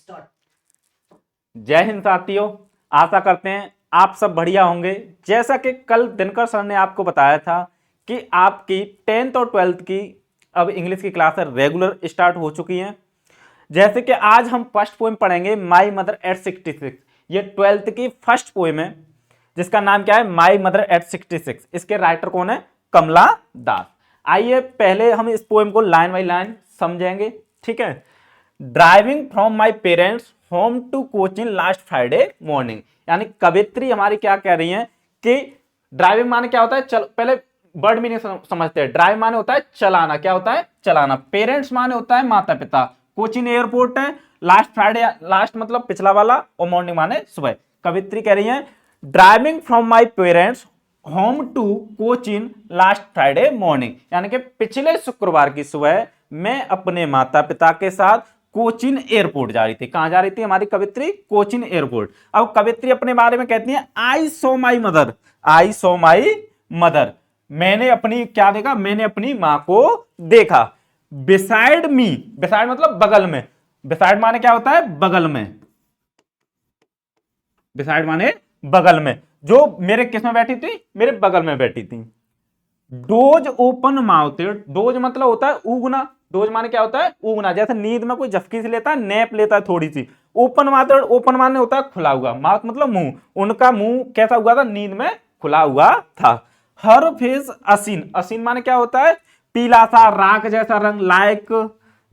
जय हिंद साथियों, आशा करते हैं आप सब बढ़िया होंगे। जैसा कि कल दिनकर सर ने आपको बताया था कि आपकी 10th और 12th की अब इंग्लिश की क्लास रेगुलर स्टार्ट हो चुकी हैं। जैसे कि आज हम फर्स्ट पोएम पढ़ेंगे माई मदर एट 66। ये 12th की फर्स्ट पोएम है जिसका नाम क्या है, माई मदर एट 66। इसके राइटर कौन है, कमला दास। आइए पहले हम इस पोएम को लाइन बाई लाइन समझेंगे, ठीक है। Driving from my parents home to coaching last Friday morning, यानी कवित्री हमारी क्या कह रही है कि ड्राइविंग माने क्या होता है, चल पहले वर्ड मीनिंग समझते हैं। ड्राइव माने होता है चलाना, क्या होता है चलाना। पेरेंट्स माने होता है माता पिता। कोचिंग एयरपोर्ट है, लास्ट फ्राइडे, लास्ट मतलब पिछला वाला, और मॉर्निंग माने सुबह। कवित्री कह रही है driving from my parents home to coaching last Friday morning, यानी कि पिछले शुक्रवार की सुबह मैं अपने माता पिता के साथ कोचिन एयरपोर्ट जा रही थी। कहां जा रही थी हमारी कवित्री, कोचिन एयरपोर्ट। अब कवित्री अपने बारे में कहती है आई सो my mother, I so my mother, मैंने अपनी क्या देखा, मैंने अपनी मां को देखा। बिसाइड मी, बिसाइड मतलब बगल में, बिसाइड माने क्या होता है बगल में, बिसाइड माने बगल में, जो मेरे किस में बैठी थी, मेरे बगल में बैठी थी। डोज ओपन माउथेड, डोज मतलब होता है ऊगना, डोज माने क्या होता है ऊगना, जैसे नींद में कोई झपकी से लेता है, नैप लेता है थोड़ी सी। ओपन माउथेड, ओपन माने होता है खुला हुआ, माउथ मतलब मुंह, उनका मुंह कैसा हुआ था, नींद में खुला हुआ था। हर फेस असीन, असीन माने क्या होता है पीला सा राख जैसा रंग, like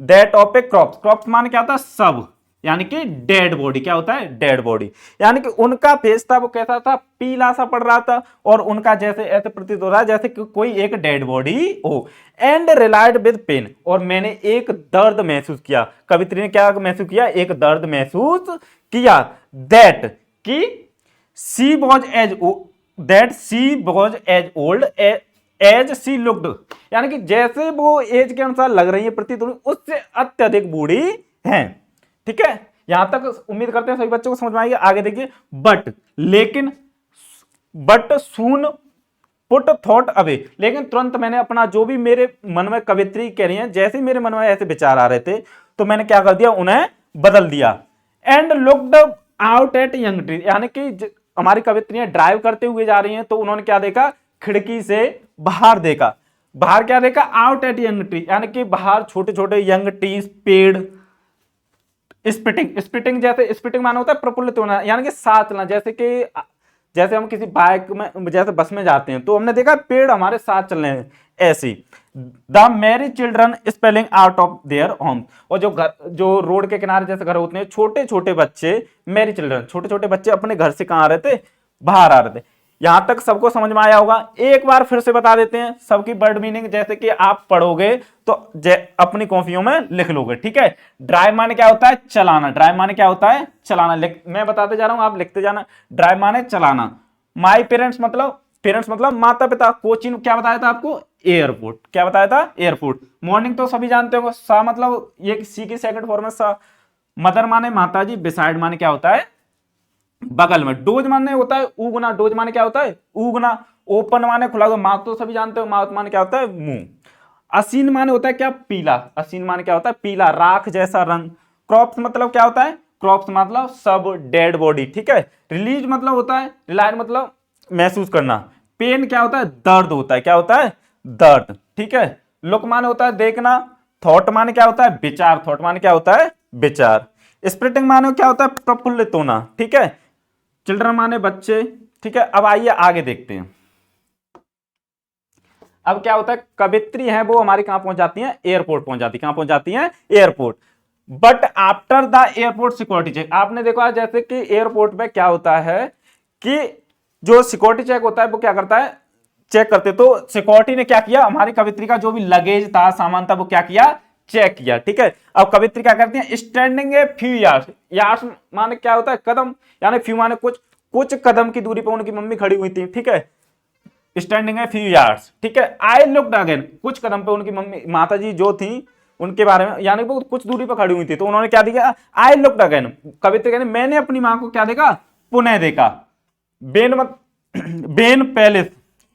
that of A crops, crops माने क्या होता है सब, यानी कि डेड बॉडी, क्या होता है डेड बॉडी, यानी कि उनका फेस था वो कैसा था, पीला सा पड़ रहा था, और उनका जैसे ऐसे प्रतीत हो रहा है जैसे कि कोई एक डेड बॉडी हो। एंड रिलाइड विद पेन, और मैंने एक दर्द महसूस किया। कवित्री ने क्या महसूस किया, एक दर्द महसूस किया। दैट कि she was as, that she was as old as she looked, यानी कि जैसे वो एज के अनुसार लग रही है प्रतीत, उससे अत्यधिक बूढ़ी हैं। ठीक है, यहां तक उम्मीद करते हैं सभी बच्चों को समझ में आएगी। आगे देखिए, बट लेकिन, but soon put thought away, लेकिन तुरंत मैंने अपना जो भी मेरे मन में कवित्री कह रही है, जैसे मेरे मन में ऐसे विचार आ रहे थे तो मैंने क्या कर दिया, उन्हें बदल दिया। And looked out at young tree, यानी कि हमारी कवित्रियां ड्राइव करते हुए जा रही हैं तो उन्होंने क्या देखा, खिड़की से बाहर देखा। बाहर क्या देखा, आउट एट यंग ट्री, यानी कि बाहर छोटे छोटे यंग ट्रीज, पेड़। स्पिटिंग, स्पिटिंग जैसे, स्पिटिंग माना होता है प्रफुल्लित होना, यानी कि साथ चलना, जैसे कि जैसे हम किसी बाइक में, जैसे बस में जाते हैं तो हमने देखा पेड़ हमारे साथ चल रहे हैं, ऐसी। The Mary children spelling out of their home, और जो घर, जो रोड के किनारे जैसे घर होते हैं, छोटे छोटे बच्चे, मैरी चिल्ड्रन छोटे छोटे बच्चे अपने घर से कहां आ रहे थे, बाहर आ रहे थे। यहां तक सबको समझ में आया होगा। एक बार फिर से बता देते हैं सबकी वर्ड मीनिंग, जैसे कि आप पढ़ोगे तो अपनी कॉपियों में लिख लोगे, ठीक है। ड्राइव माने क्या होता है चलाना, ड्राइव माने क्या होता है चलाना, मैं बताते जा रहा हूं आप लिखते जाना। ड्राइव माने चलाना। माई पेरेंट्स मतलब, पेरेंट्स मतलब माता पिता। कोचिंग क्या बताया था आपको, एयरपोर्ट, क्या बताया था एयरपोर्ट। मॉर्निंग तो सभी जानते हो, सा मतलब ये सी की सेकंड फॉर्म है सा। मदर माने माता जी। बिसाइड माने क्या होता है बगल में। डोज माने होता है ऊगना, डोज माने क्या होता है ऊगना। ओपन माने खुला हुआ, माउथ तो सभी जानते हो, माउथ माने क्या होता है मुंह। असीन माने होता है क्या पीला, असीन माने क्या होता है पीला, राख जैसा रंग। क्रॉप्स मतलब क्या होता है, क्रॉप्स मतलब सब डेड बॉडी, ठीक है। रिलीज मतलब होता है, रिलाइड मतलब महसूस करना। पेन क्या होता है दर्द होता है, क्या होता है दर्द, ठीक है। लुक माने होता है देखना। थॉट माने क्या होता है विचार, थॉट माने क्या होता है विचार। स्प्रिटिंग माने क्या होता है प्रफुल्लित होना, ठीक है। चिल्ड्रन माने बच्चे, ठीक है। अब आइए आगे देखते हैं। अब क्या होता है, कवित्री है वो हमारी कहां पहुंच जाती है, एयरपोर्ट पहुंच जाती है। कहां पहुंच जाती है, airport. But after the airport security check, आपने देखा जैसे कि एयरपोर्ट पे क्या होता है कि जो सिक्योरिटी चेक होता है वो क्या करता है, चेक करते। तो सिक्योरिटी ने क्या किया, हमारी कवित्री का जो भी लगेज था, सामान था, वो क्या किया, चेक किया, ठीक है। अब कवित्री क्या करती है, standing a few yards, yards माने क्या होता है कदम, यानी फ्यू माने कुछ, कुछ कदम की दूरी पर उनकी मम्मी खड़ी हुई थी, ठीक है। स्टैंडिंग है फ्यू यार्ड्स, ठीक है। आई लुक्ड अगेन, कुछ कदम पे उनकी मम्मी माता जी जो थी उनके बारे में, यानी वो कुछ दूरी पर खड़ी हुई थी, तो उन्होंने क्या दिया, आई लुक्ड अगेन। कवित्री कहते मैंने अपनी मां को क्या देखा, पुनः देखा। बेन मत बेन पैलेस,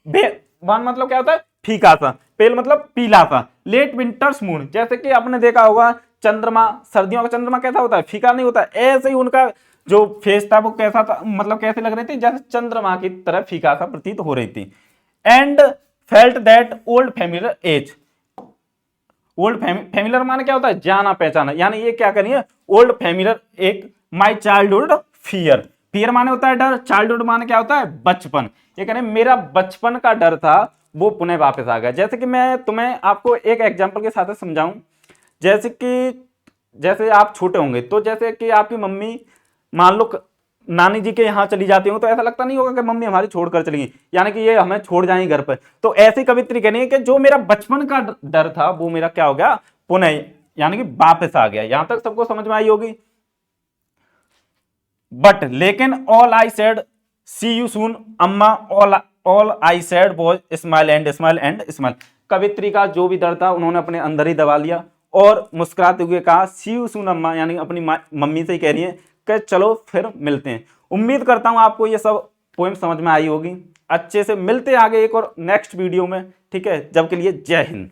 वन मतलब क्या होता है फीका सा, पेल मतलब पीला सा। लेट विंटर्स मून, जैसे कि आपने देखा होगा चंद्रमा, सर्दियों का चंद्रमा कैसा होता है, फीका नहीं होता, ऐसे ही उनका जो फेस था वो कैसा था, मतलब कैसे लग रही थी, जैसे चंद्रमा की तरह फीका सा प्रतीत हो रही थी। And felt that old familiar age, old familiar माने क्या होता है, जाना पहचाना, यानी ये क्या करिए, ओल्ड फेमिलियर एक माई चाइल्डहुड फियर, फियर माने होता है डर, चाइल्डहुड माने क्या होता है, बचपन, ये कह रहे मेरा बचपन का डर था वो पुनः वापस आ गया। जैसे कि मैं तुम्हें आपको एक एग्जांपल के साथ समझाऊं, जैसे आप छोटे होंगे तो जैसे कि आपकी मम्मी मान लो नानी जी के यहाँ चली जाती हूँ तो ऐसा लगता नहीं होगा कि मम्मी हमारी छोड़कर चली गई, यानी कि ये हमें छोड़ जाएंगे घर पर। तो ऐसी कवित्री कहनी है कि जो मेरा बचपन का डर था वो मेरा क्या हो गया, पुनः यानी कि वापस आ गया। यहां तक सबको समझ में आई होगी। बट लेकिन all I said see you soon अम्मा, all I said was smile and smile and smile. कवित्री का जो भी डर था उन्होंने अपने अंदर ही दबा लिया और मुस्कुराते हुए कहा सी यू सून अम्मा, यानी अपनी मम्मी से ही कह रही है कि चलो फिर मिलते हैं। उम्मीद करता हूं आपको ये सब पोएम समझ में आई होगी। अच्छे से मिलते हैं आगे एक और नेक्स्ट वीडियो में, ठीक है, जब के लिए जय हिंद।